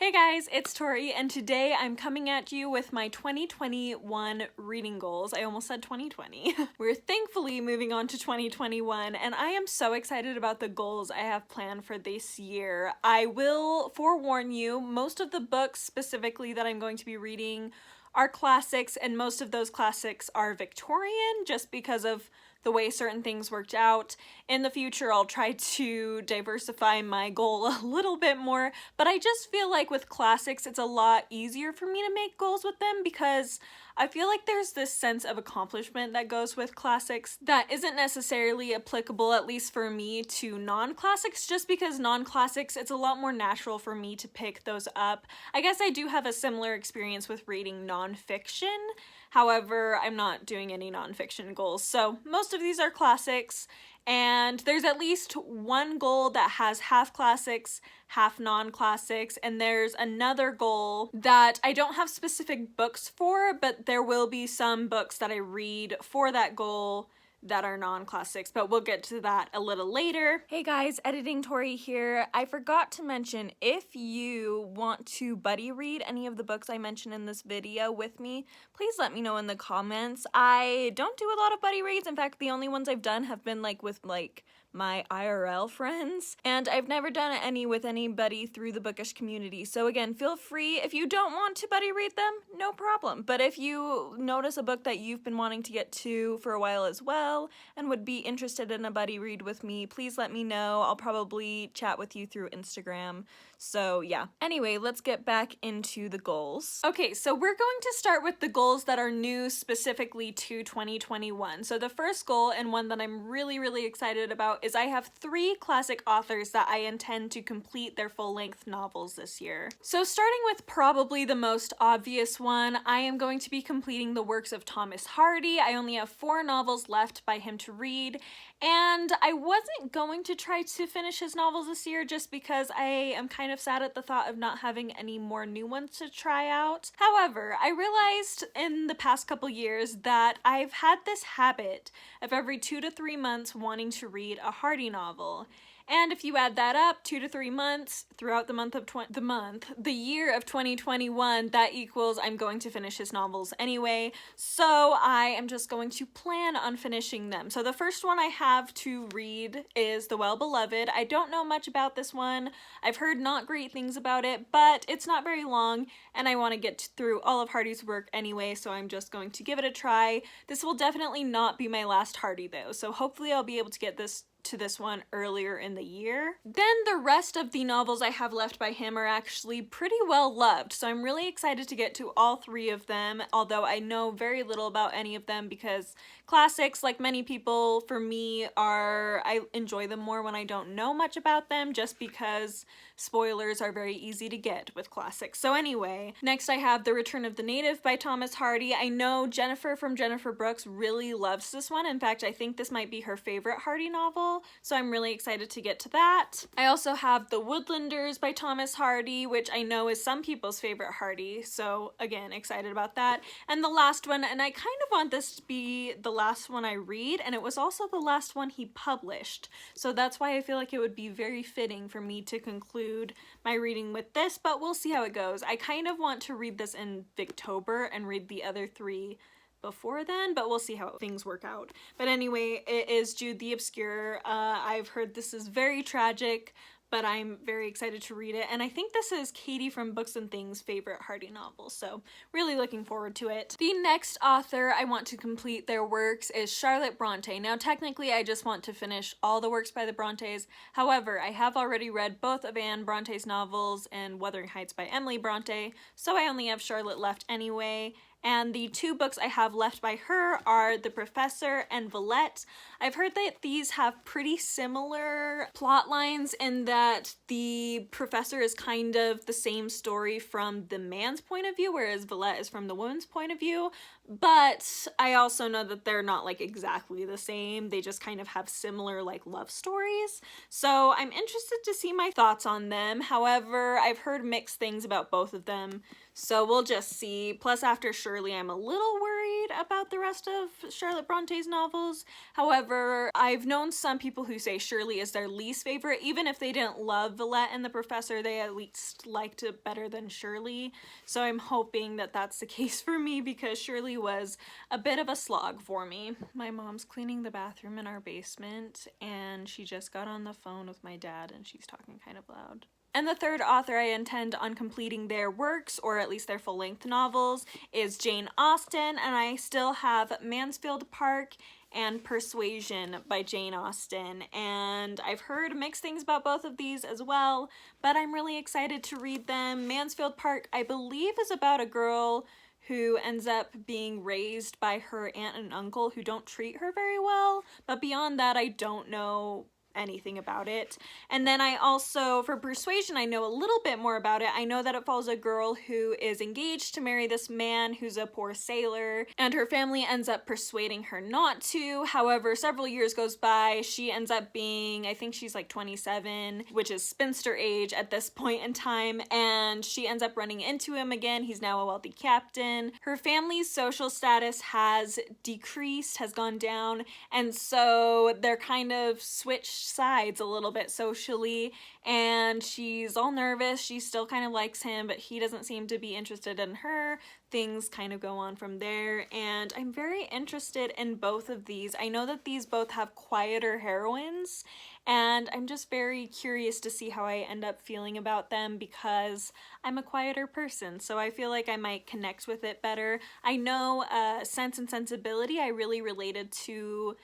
Hey guys, it's Tori, and today I'm coming at you with my 2021 reading goals. I almost said 2020. We're thankfully moving on to 2021, and I am so excited about the goals I have planned for this year. I will forewarn you, most of the books specifically that I'm going to be reading are classics, and most of those classics are Victorian, just because of the way certain things worked out. In the future, I'll try to diversify my goal a little bit more, but I just feel like with classics, it's a lot easier for me to make goals with them because I feel like there's this sense of accomplishment that goes with classics that isn't necessarily applicable, at least for me, to non-classics, just because non-classics, it's a lot more natural for me to pick those up. I guess I do have a similar experience with reading non-fiction. However, I'm not doing any non-fiction goals, so most of these are classics, and there's at least one goal that has half classics, half non-classics, and there's another goal that I don't have specific books for, but there will be some books that I read for that goal that are non-classics, but we'll get to that a little later. Hey guys, Editing Tori here. I forgot to mention, if you want to buddy read any of the books I mentioned in this video with me, please let me know in the comments. I don't do a lot of buddy reads. In fact, the only ones I've done have been with my IRL friends, and I've never done any with anybody through the bookish community. So again, feel free, if you don't want to buddy read them, no problem. But if you notice a book that you've been wanting to get to for a while as well, and would be interested in a buddy read with me, please let me know. I'll probably chat with you through Instagram. So yeah. Anyway, let's get back into the goals. Okay, so we're going to start with the goals that are new specifically to 2021. So the first goal, and one that I'm really excited about, is I have 3 classic authors that I intend to complete their full-length novels this year. So starting with probably the most obvious one, I am going to be completing the works of Thomas Hardy. I only have 4 novels left by him to read, and I wasn't going to try to finish his novels this year just because I am kind of sad at the thought of not having any more new ones to try out. However, I realized in the past couple years that I've had this habit of every 2 to 3 months wanting to read a Hardy novel. And if you add that up, 2 to 3 months throughout the year of 2021, that equals I'm going to finish his novels anyway. So I am just going to plan on finishing them. So the first one I have to read is The Well-Beloved. I don't know much about this one. I've heard not great things about it, but it's not very long, and I want to get through all of Hardy's work anyway, so I'm just going to give it a try. This will definitely not be my last Hardy though, so hopefully I'll be able to get to this one earlier in the year. Then the rest of the novels I have left by him are actually pretty well loved, so I'm really excited to get to all 3 of them, although I know very little about any of them because classics, like many people, for me, I enjoy them more when I don't know much about them, just because spoilers are very easy to get with classics. So anyway, next I have The Return of the Native by Thomas Hardy. I know Jennifer from Jennifer Brooks really loves this one. In fact, I think this might be her favorite Hardy novel, so I'm really excited to get to that. I also have The Woodlanders by Thomas Hardy, which I know is some people's favorite Hardy, so again, excited about that. And the last one, and I kind of want this to be the last one I read, and it was also the last one he published, so that's why I feel like it would be very fitting for me to conclude my reading with this, but we'll see how it goes. I kind of want to read this in Victober and read the other 3 before then, but we'll see how things work out. But anyway, it is Jude the Obscure. I've heard this is very tragic, but I'm very excited to read it, and I think this is Katie from Books and Things' favorite Hardy novel, so really looking forward to it. The next author I want to complete their works is Charlotte Brontë. Now technically I just want to finish all the works by the Brontës, however I have already read both of Anne Bronte's novels and Wuthering Heights by Emily Brontë, so I only have Charlotte left anyway. And the 2 books I have left by her are The Professor and Villette. I've heard that these have pretty similar plot lines in that the Professor is kind of the same story from the man's point of view, whereas Villette is from the woman's point of view. But I also know that they're not exactly the same. They just kind of have similar love stories. So I'm interested to see my thoughts on them. However, I've heard mixed things about both of them. So we'll just see. Plus, after Shirley, I'm a little worried worried about the rest of Charlotte Bronte's novels. However, I've known some people who say Shirley is their least favorite. Even if they didn't love Villette and the Professor, they at least liked it better than Shirley. So I'm hoping that that's the case for me, because Shirley was a bit of a slog for me. My mom's cleaning the bathroom in our basement, and she just got on the phone with my dad, and she's talking kind of loud. And the third author I intend on completing their works, or at least their full-length novels, is Jane Austen, and I still have Mansfield Park and Persuasion by Jane Austen, and I've heard mixed things about both of these as well, but I'm really excited to read them. Mansfield Park, I believe, is about a girl who ends up being raised by her aunt and uncle who don't treat her very well, but beyond that, I don't know anything about it. And then I also, for Persuasion, I know a little bit more about it. I know that it follows a girl who is engaged to marry this man who's a poor sailor, and her family ends up persuading her not to. However, several years goes by, she ends up being, I think she's like 27, which is spinster age at this point in time, and she ends up running into him again. He's now a wealthy captain. Her family's social status has decreased, has gone down, and so they're kind of switched sides a little bit socially, and she's all nervous. She still kind of likes him, but he doesn't seem to be interested in her. Things kind of go on from there, and I'm very interested in both of these. I know that these both have quieter heroines, and I'm just very curious to see how I end up feeling about them, because I'm a quieter person, so I feel like I might connect with it better. I know Sense and Sensibility, I really related to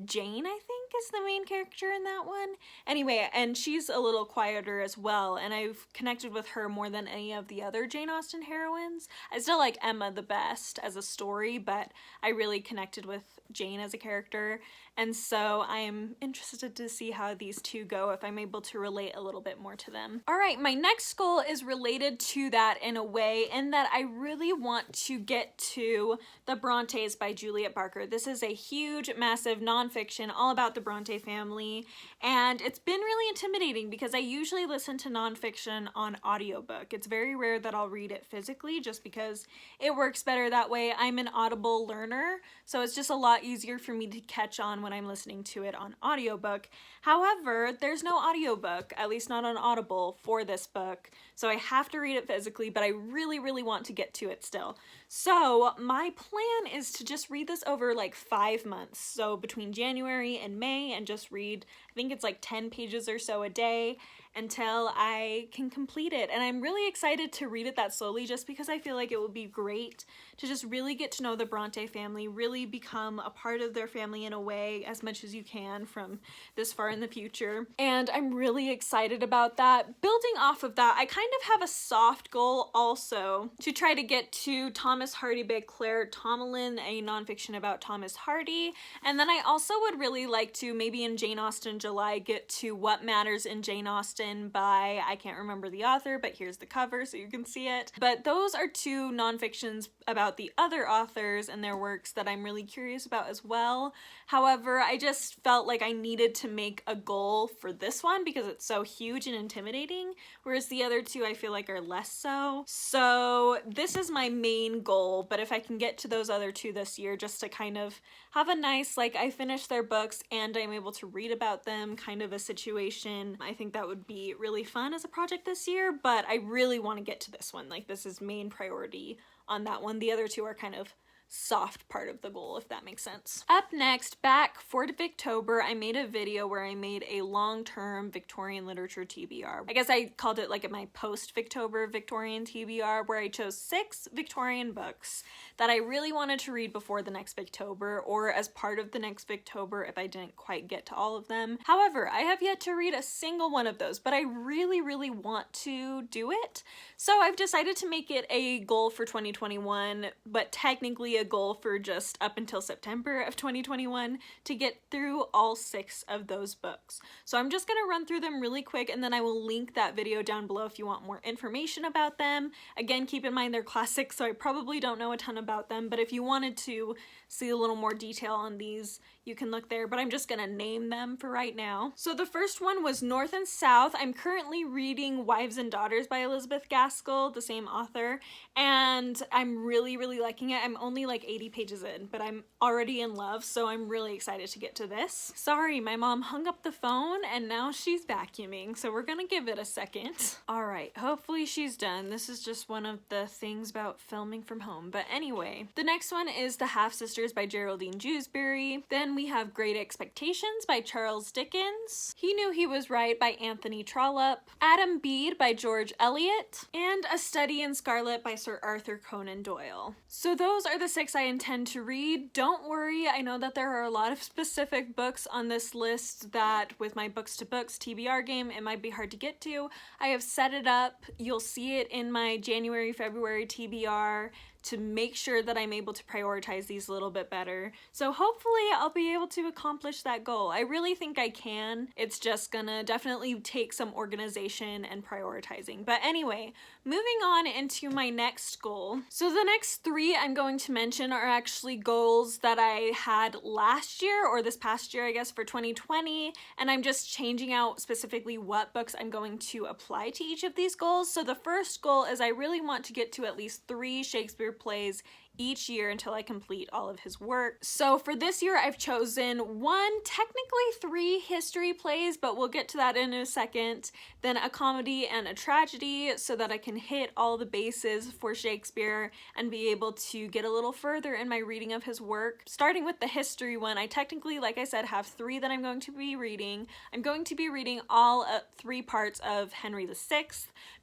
Jane, I think, is the main character in that one. Anyway, and she's a little quieter as well, and I've connected with her more than any of the other Jane Austen heroines. I still like Emma the best as a story, but I really connected with Jane as a character, and so I am interested to see how these two go, if I'm able to relate a little bit more to them. Alright, my next goal is related to that in a way, in that I really want to get to The Brontes by Juliet Barker. This is a huge, massive nonfiction all about the Bronte family, and it's been really intimidating because I usually listen to nonfiction on audiobook. It's very rare that I'll read it physically, just because it works better that way. I'm an Audible learner, so it's just a lot easier for me to catch on when I'm listening to it on audiobook. However, there's no audiobook, at least not on Audible, for this book, so I have to read it physically, but I really, really want to get to it still. So my plan is to just read this over like 5 months, so between January and May, and just read, I think it's like 10 pages or so a day, until I can complete it. And I'm really excited to read it that slowly, just because I feel like it would be great to just really get to know the Bronte family, really become a part of their family in a way, as much as you can from this far in the future. And I'm really excited about that. Building off of that, I kind of have a soft goal also to try to get to Thomas Hardy by Claire Tomalin, a nonfiction about Thomas Hardy. And then I also would really like to, maybe in Jane Austen July, get to What Matters in Jane Austen by, I can't remember the author, but here's the cover so you can see it. But those are two nonfictions about the other authors and their works that I'm really curious about as well. However, I just felt like I needed to make a goal for this one because it's so huge and intimidating, whereas the other two I feel like are less so. So this is my main goal, but if I can get to those other two this year, just to kind of have a nice, like, I finished their books and I'm able to read about them kind of a situation, I think that would be really fun as a project this year. But I really want to get to this one. Like, this is main priority on that one. The other two are kind of soft part of the goal, if that makes sense. Up next, back for Victober, I made a video where I made a long-term Victorian literature TBR. I guess I called it like my post-Victober Victorian TBR, where I chose 6 Victorian books that I really wanted to read before the next Victober, or as part of the next Victober if I didn't quite get to all of them. However, I have yet to read a single one of those, but I really, really want to do it. So I've decided to make it a goal for 2021, but technically a goal for just up until September of 2021 to get through all 6 of those books. So I'm just gonna run through them really quick, and then I will link that video down below if you want more information about them. Again, keep in mind they're classics, so I probably don't know a ton about them, but if you wanted to see a little more detail on these, you can look there, but I'm just gonna name them for right now. So the first one was North and South. I'm currently reading Wives and Daughters by Elizabeth Gaskell, the same author, and I'm really, really liking it. I'm only like 80 pages in, but I'm already in love, so I'm really excited to get to this. Sorry, my mom hung up the phone and now she's vacuuming, so we're gonna give it a second. All right, hopefully she's done. This is just one of the things about filming from home. But anyway, the next one is The Half-Sisters by Geraldine Jewsbury. Then we have Great Expectations by Charles Dickens. He Knew He Was Right by Anthony Trollope. Adam Bede by George Eliot. And A Study in Scarlet by Sir Arthur Conan Doyle. So those are the 6 I intend to read. Don't worry, I know that there are a lot of specific books on this list that with my books to books TBR game it might be hard to get to. I have set it up. You'll see it in my January-February TBR to make sure that I'm able to prioritize these a little bit better. So hopefully I'll be able to accomplish that goal. I really think I can. It's just gonna definitely take some organization and prioritizing. But anyway, moving on into my next goal. So the next 3 I'm going to mention are actually goals that I had last year, or this past year I guess, for 2020, and I'm just changing out specifically what books I'm going to apply to each of these goals. So the first goal is I really want to get to at least 3 Shakespeare plays each year until I complete all of his work. So for this year I've chosen 1, technically 3 history plays, but we'll get to that in a second, then a comedy and a tragedy so that I can hit all the bases for Shakespeare and be able to get a little further in my reading of his work. Starting with the history one, I technically, like I said, have 3 that I'm going to be reading. I'm going to be reading all 3 parts of Henry VI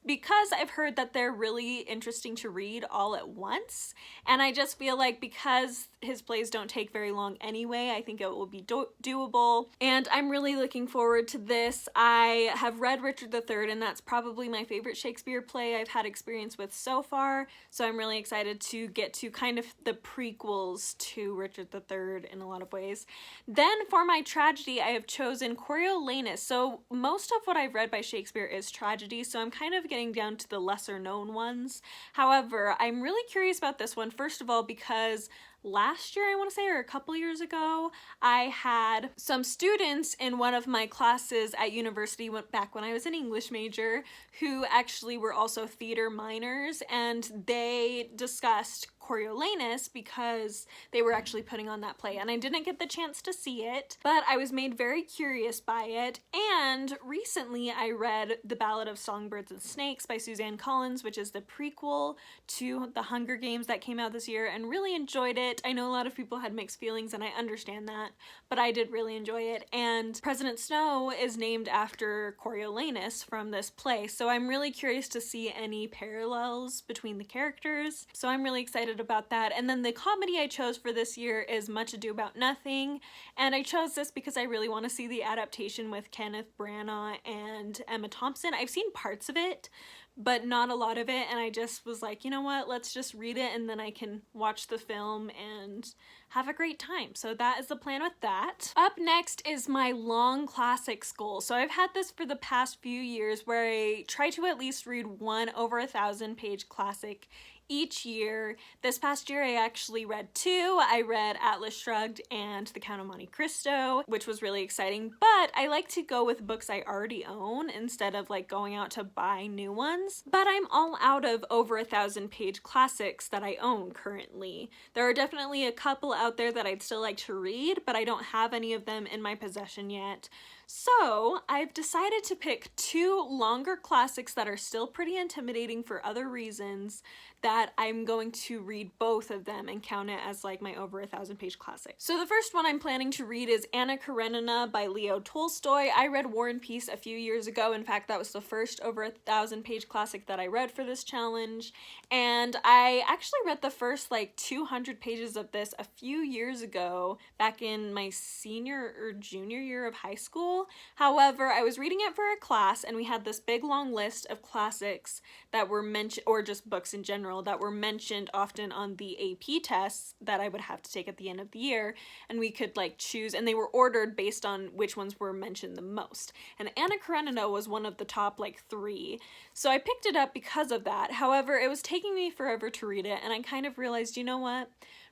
because I've heard that they're really interesting to read all at once, and I just feel like because his plays don't take very long anyway, I think it will be doable, and I'm really looking forward to this. I have read Richard III, and that's probably my favorite Shakespeare play I've had experience with so far, so I'm really excited to get to kind of the prequels to Richard III in a lot of ways. Then for my tragedy, I have chosen Coriolanus. So most of what I've read by Shakespeare is tragedy, so I'm kind of getting down to the lesser known ones. However, I'm really curious about this one, first of all, because last year, I want to say, or a couple years ago, I had some students in one of my classes at university, back when I was an English major, who actually were also theater minors, and they discussed Coriolanus because they were actually putting on that play, and I didn't get the chance to see it, but I was made very curious by it. And recently I read The Ballad of Songbirds and Snakes by Suzanne Collins, which is the prequel to The Hunger Games that came out this year, and really enjoyed it. I know a lot of people had mixed feelings, and I understand that, but I did really enjoy it. And President Snow is named after Coriolanus from this play, so I'm really curious to see any parallels between the characters, so I'm really excited about that. And then the comedy I chose for this year is Much Ado About Nothing, and I chose this because I really want to see the adaptation with Kenneth Branagh and Emma Thompson. I've seen parts of it, but not a lot of it, and I just was like, you know what, let's just read it and then I can watch the film and have a great time. So that is the plan with that. Up next is my long classics goal. So I've had this for the past few years where I try to at least read one over 1,000-page classic each year. This past year I actually read 2. I read Atlas Shrugged and The Count of Monte Cristo, which was really exciting, but I like to go with books I already own instead of like going out to buy new ones. But I'm all out of over 1,000-page classics that I own currently. There are definitely a couple out there that I'd still like to read, but I don't have any of them in my possession yet. So I've decided to pick 2 longer classics that are still pretty intimidating for other reasons, that I'm going to read both of them and count it as like my over 1,000-page classic. So the first one I'm planning to read is Anna Karenina by Leo Tolstoy. I read War and Peace a few years ago. In fact, that was the first over 1,000-page classic that I read for this challenge, and I actually read the first like 200 pages of this a few years ago, back in my senior or junior year of high school. However, I was reading it for a class, and we had this big long list of classics that were mentioned, or just books in general, that were mentioned often on the AP tests that I would have to take at the end of the year, and we could like choose, and they were ordered based on which ones were mentioned the most. And Anna Karenina was one of the top like 3, so I picked it up because of that. However, it was taking me forever to read it, and I kind of realized, you know what?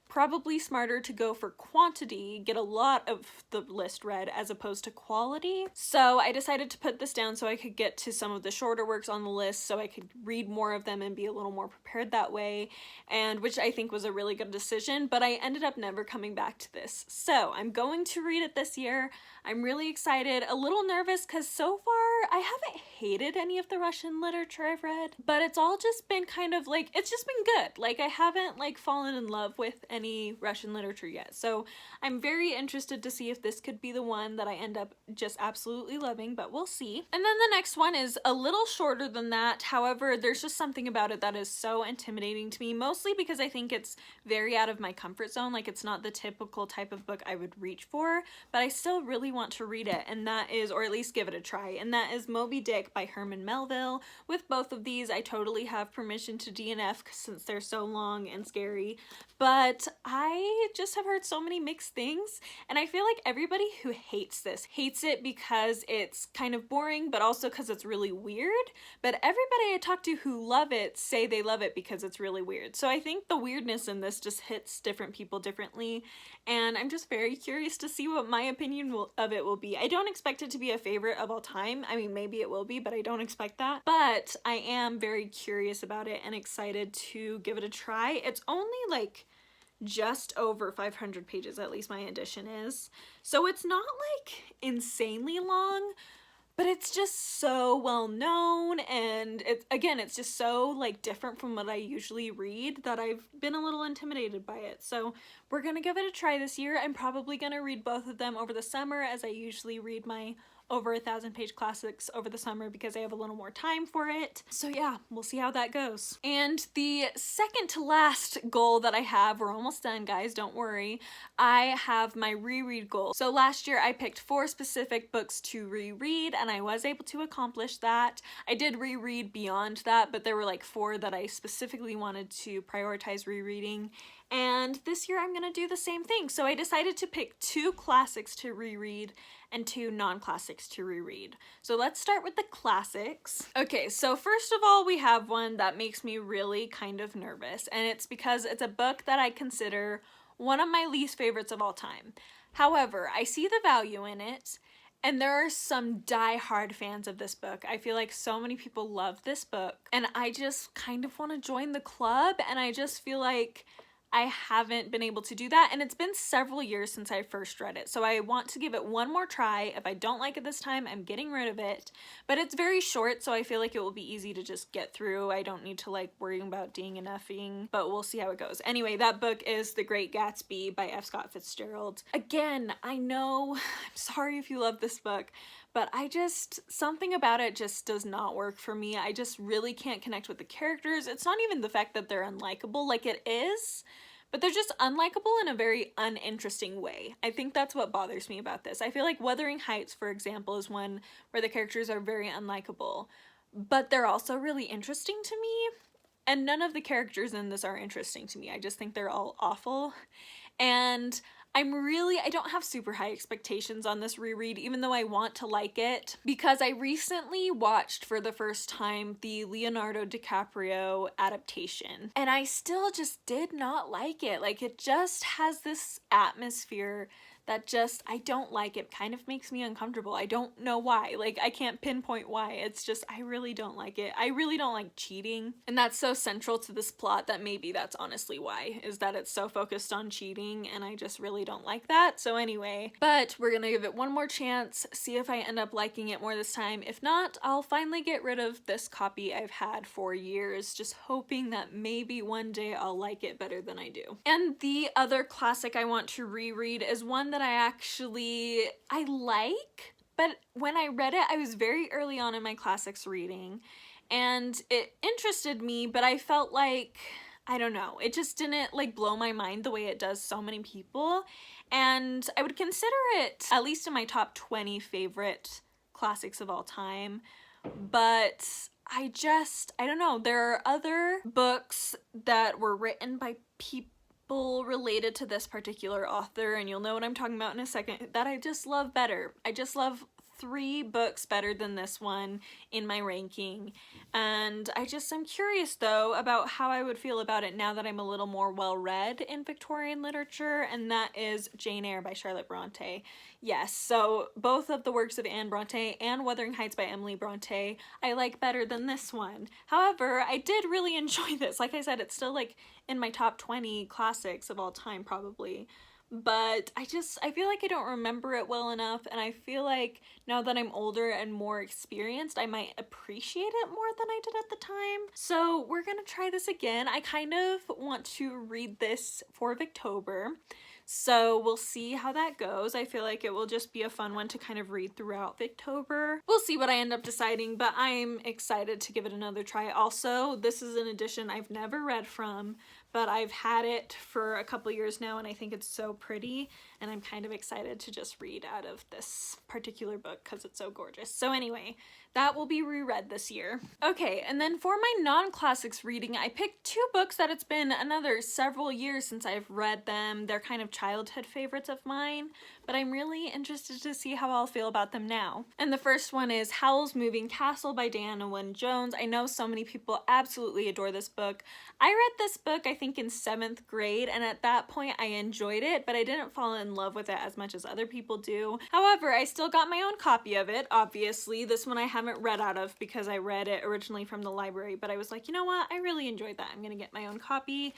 probably smarter to go for quantity, get a lot of the list read as opposed to quality. So I decided to put this down so I could get to some of the shorter works on the list so I could read more of them and be a little more prepared that way, and which I think was a really good decision, but I ended up never coming back to this. So I'm going to read it this year. I'm really excited, a little nervous because so far I haven't hated any of the Russian literature I've read, but it's all just been kind of like, it's just been good. Like I haven't like fallen in love with any Russian literature yet. So I'm very interested to see if this could be the one that I end up just absolutely loving, but we'll see. And then the next one is a little shorter than that. However, there's just something about it that is so intimidating to me, mostly because I think it's very out of my comfort zone. Like it's not the typical type of book I would reach for, but I still really want to read it, and that is, or at least give it a try, and that is Moby Dick by Herman Melville. With both of these, I totally have permission to DNF since they're so long and scary, but I just have heard so many mixed things, and I feel like everybody who hates this hates it because it's kind of boring, but also because it's really weird, but everybody I talk to who love it say they love it because it's really weird. So I think the weirdness in this just hits different people differently, and I'm just very curious to see what my opinion of it will be. I don't expect it to be a favorite of all time. I mean, maybe it will be, but I don't expect that. But I am very curious about it and excited to give it a try. It's only like just over 500 pages, at least my edition is. So it's not like insanely long, but it's just so well known, and it's just so like different from what I usually read that I've been a little intimidated by it. So we're gonna give it a try this year. I'm probably gonna read both of them over the summer, as I usually read my over 1,000-page classics over the summer because I have a little more time for it. So yeah, we'll see how that goes. And the second to last goal that I have, we're almost done guys, don't worry, I have my reread goal. So last year I picked 4 specific books to reread, and I was able to accomplish that. I did reread beyond that, but there were like 4 that I specifically wanted to prioritize rereading. And this year I'm gonna do the same thing. So I decided to pick 2 classics to reread and 2 non-classics to reread. So let's start with the classics. Okay, so first of all, we have one that makes me really kind of nervous, and it's because it's a book that I consider one of my least favorites of all time. However, I see the value in it, and there are some die-hard fans of this book. I feel like so many people love this book, and I just kind of want to join the club, and I just feel like I haven't been able to do that, and it's been several years since I first read it, so I want to give it one more try. If I don't like it this time, I'm getting rid of it, but it's very short, so I feel like it will be easy to just get through. I don't need to like worry about D'ing and F'ing, but we'll see how it goes. Anyway, that book is The Great Gatsby by F. Scott Fitzgerald. Again, I know, I'm sorry if you love this book, but something about it just does not work for me. I just really can't connect with the characters. It's not even the fact that they're unlikable, like it is, but they're just unlikable in a very uninteresting way. I think that's what bothers me about this. I feel like Wuthering Heights, for example, is one where the characters are very unlikable, but they're also really interesting to me, and none of the characters in this are interesting to me. I just think they're all awful, and I don't have super high expectations on this reread, even though I want to like it, because I recently watched for the first time the Leonardo DiCaprio adaptation, and I still just did not like it. Like, it just has this atmosphere that I don't like. It kind of makes me uncomfortable. I don't know why. Like, I can't pinpoint why. It's just, I really don't like it. I really don't like cheating, and that's so central to this plot that maybe that's honestly why, is that it's so focused on cheating, and I just really don't like that. So anyway, but we're gonna give it one more chance, see if I end up liking it more this time. If not, I'll finally get rid of this copy I've had for years, just hoping that maybe one day I'll like it better than I do. And the other classic I want to reread is one that I like, but when I read it, I was very early on in my classics reading, and it interested me, but I felt like, I don't know, it just didn't like blow my mind the way it does so many people, and I would consider it at least in my top 20 favorite classics of all time, but I don't know, there are other books that were written by people related to this particular author, and you'll know what I'm talking about in a second, that I just love better. I just love 3 books better than this one in my ranking, and I'm curious though about how I would feel about it now that I'm a little more well-read in Victorian literature, and that is Jane Eyre by Charlotte Brontë. Yes, so both of the works of Anne Brontë and Wuthering Heights by Emily Brontë I like better than this one. However, I did really enjoy this. Like I said, it's still like in my top 20 classics of all time probably. But I feel like I don't remember it well enough, and I feel like now that I'm older and more experienced, I might appreciate it more than I did at the time. So we're gonna try this again. I kind of want to read this for Victober, so we'll see how that goes. I feel like it will just be a fun one to kind of read throughout Victober. We'll see what I end up deciding, but I'm excited to give it another try. Also, this is an edition I've never read from, but I've had it for a couple years now, and I think it's so pretty, and I'm kind of excited to just read out of this particular book because it's so gorgeous. So anyway, that will be reread this year. Okay, and then for my non-classics reading, I picked 2 books that it's been another several years since I've read them. They're kind of childhood favorites of mine, but I'm really interested to see how I'll feel about them now. And the first one is Howl's Moving Castle by Diana Wynne Jones. I know so many people absolutely adore this book. I read this book, I think, in 7th grade, and at that point I enjoyed it, but I didn't fall in love with it as much as other people do. However, I still got my own copy of it, obviously. This one I haven't read out of because I read it originally from the library, but I was like, you know what, I really enjoyed that. I'm gonna get my own copy.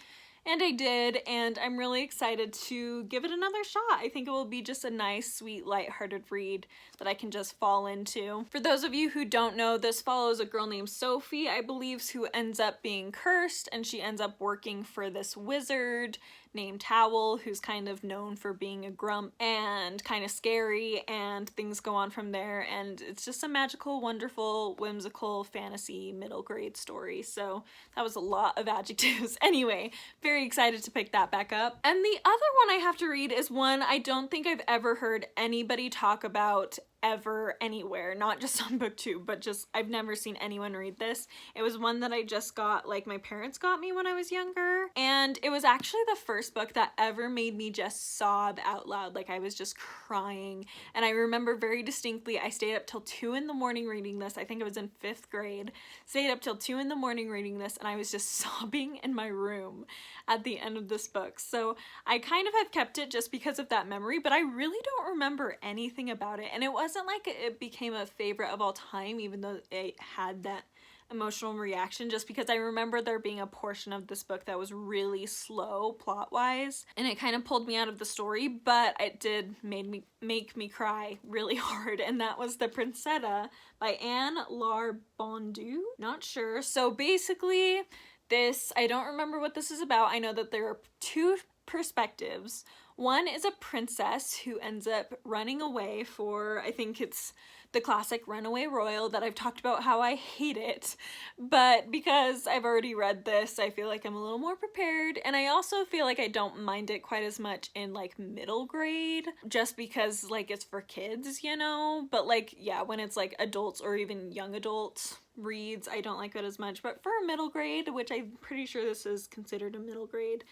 And I did, and I'm really excited to give it another shot. I think it will be just a nice, sweet, lighthearted read that I can just fall into. For those of you who don't know, this follows a girl named Sophie, I believe, who ends up being cursed, and she ends up working for this wizard named Howl, who's kind of known for being a grump and kind of scary, and things go on from there, and it's just a magical, wonderful, whimsical, fantasy, middle grade story. So that was a lot of adjectives. Anyway, very excited to pick that back up. And the other one I have to read is one I don't think I've ever heard anybody talk about ever anywhere, not just on BookTube, but just I've never seen anyone read this. It was one that I just got, like my parents got me when I was younger, and it was actually the first book that ever made me just sob out loud. Like I was just crying, and I remember very distinctly I stayed up till 2 in the morning reading this. I think I was in 5th grade. Stayed up till 2 in the morning reading this, and I was just sobbing in my room at the end of this book. So I kind of have kept it just because of that memory, but I really don't remember anything about it, and it wasn't like it became a favorite of all time, even though it had that emotional reaction, just because I remember there being a portion of this book that was really slow plot-wise, and it kind of pulled me out of the story, but it did make me cry really hard, and that was The Princetta by Anne Larbondu. Not sure. So basically, this, I don't remember what this is about. I know that there are 2 perspectives. One is a princess who ends up running away for, I think it's the classic Runaway Royal that I've talked about how I hate it, but because I've already read this, I feel like I'm a little more prepared, and I also feel like I don't mind it quite as much in like middle grade, just because like it's for kids, you know, but like yeah, when it's like adults or even young adults reads, I don't like it as much, but for middle grade, which I'm pretty sure this is considered a middle grade,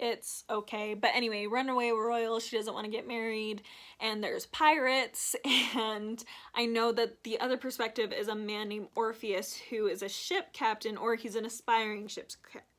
it's okay. But anyway, Runaway Royal, she doesn't want to get married, and there's pirates, and I know that the other perspective is a man named Orpheus, who is a ship captain, or he's an aspiring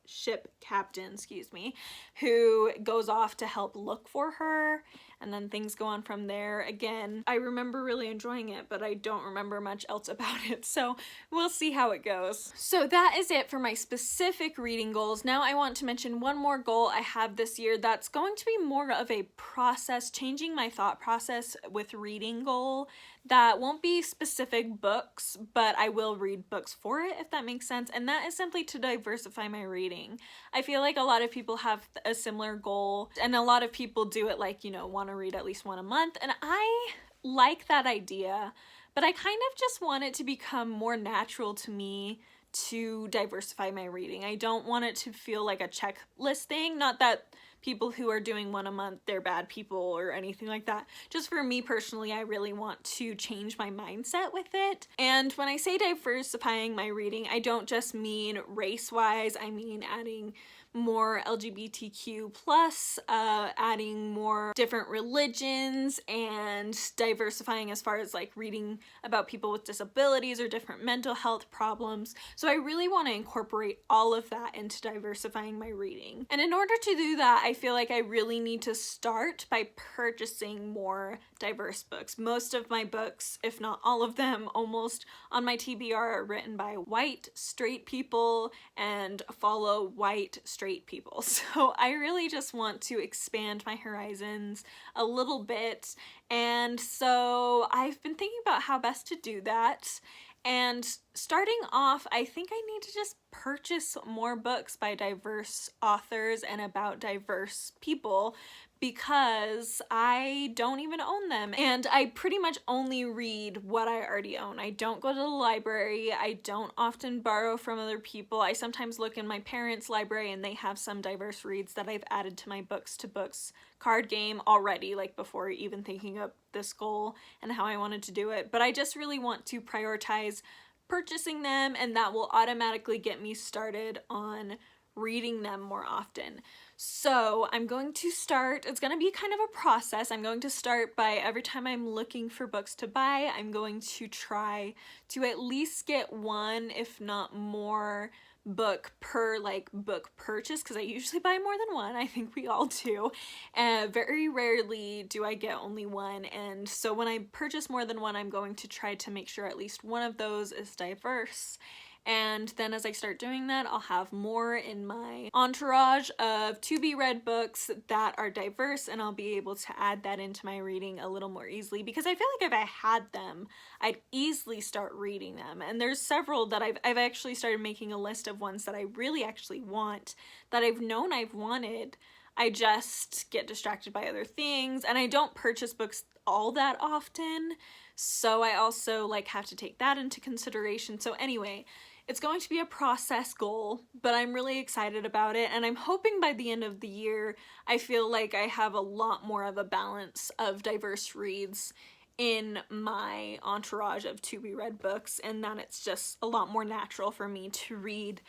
ship captain, excuse me, who goes off to help look for her, and then things go on from there. Again, I remember really enjoying it, but I don't remember much else about it, so we'll see how it goes. So that is it for my specific reading goals. Now I want to mention one more goal I have this year that's going to be more of a process, changing my thought process with reading goal. That won't be specific books, but I will read books for it, if that makes sense, and that is simply to diversify my reading. I feel like a lot of people have a similar goal, and a lot of people do it like, you know, want to read at least one a month, and I like that idea, but I kind of just want it to become more natural to me to diversify my reading. I don't want it to feel like a checklist thing, not that people who are doing one a month, they're bad people or anything like that. Just for me personally, I really want to change my mindset with it. And when I say diversifying my reading, I don't just mean race-wise, I mean adding more LGBTQ plus, adding more different religions, and diversifying as far as like reading about people with disabilities or different mental health problems. So I really want to incorporate all of that into diversifying my reading. And in order to do that, I feel like I really need to start by purchasing more diverse books. Most of my books, if not all of them, almost on my TBR are written by white, straight people and follow white, straight people. So I really just want to expand my horizons a little bit. And so I've been thinking about how best to do that. And starting off, I think I need to just purchase more books by diverse authors and about diverse people, because I don't even own them. And I pretty much only read what I already own. I don't go to the library. I don't often borrow from other people. I sometimes look in my parents' library and they have some diverse reads that I've added to my books to books card game already, like before even thinking of this goal and how I wanted to do it. But I just really want to prioritize purchasing them, and that will automatically get me started on reading them more often. So I'm going to start, it's going to be kind of a process. I'm going to start by every time I'm looking for books to buy, I'm going to try to at least get one, if not more, book per like book purchase, because I usually buy more than one. I think we all do. Very rarely do I get only one, and so when I purchase more than one, I'm going to try to make sure at least one of those is diverse. And then as I start doing that, I'll have more in my entourage of to-be-read books that are diverse, and I'll be able to add that into my reading a little more easily, because I feel like if I had them, I'd easily start reading them. And there's several that I've actually started making a list of ones that I really actually want, that I've known I've wanted. I just get distracted by other things, and I don't purchase books all that often, so I also like have to take that into consideration. So anyway, it's going to be a process goal, but I'm really excited about it, and I'm hoping by the end of the year I feel like I have a lot more of a balance of diverse reads in my entourage of to-be-read books, and that it's just a lot more natural for me to read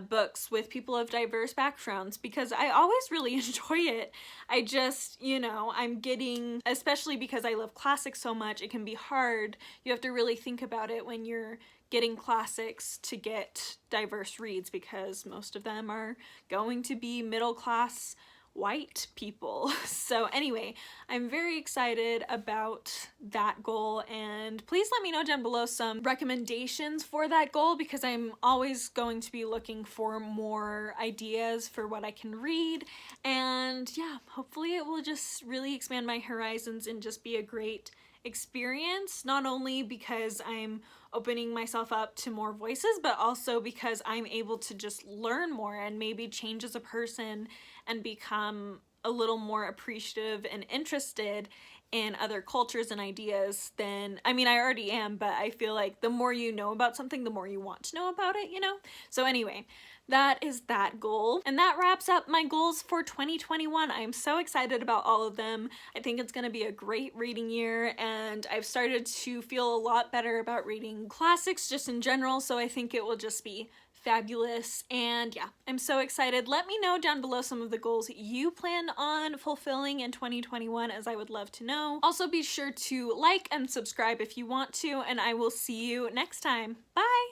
books with people of diverse backgrounds, because I always really enjoy it. I just, you know, I'm getting, especially because I love classics so much, it can be hard. You have to really think about it when you're getting classics to get diverse reads, because most of them are going to be middle-class white people. So anyway, I'm very excited about that goal, and please let me know down below some recommendations for that goal, because I'm always going to be looking for more ideas for what I can read. And yeah, hopefully it will just really expand my horizons and just be a great experience, not only because I'm opening myself up to more voices, but also because I'm able to just learn more and maybe change as a person and become a little more appreciative and interested in other cultures and ideas than, I mean, I already am, but I feel like the more you know about something, the more you want to know about it, you know? So anyway, that is that goal. And that wraps up my goals for 2021. I'm so excited about all of them. I think it's going to be a great reading year, and I've started to feel a lot better about reading classics just in general, so I think it will just be fabulous. And yeah, I'm so excited. Let me know down below some of the goals you plan on fulfilling in 2021, as I would love to know. Also be sure to like and subscribe if you want to, and I will see you next time. Bye!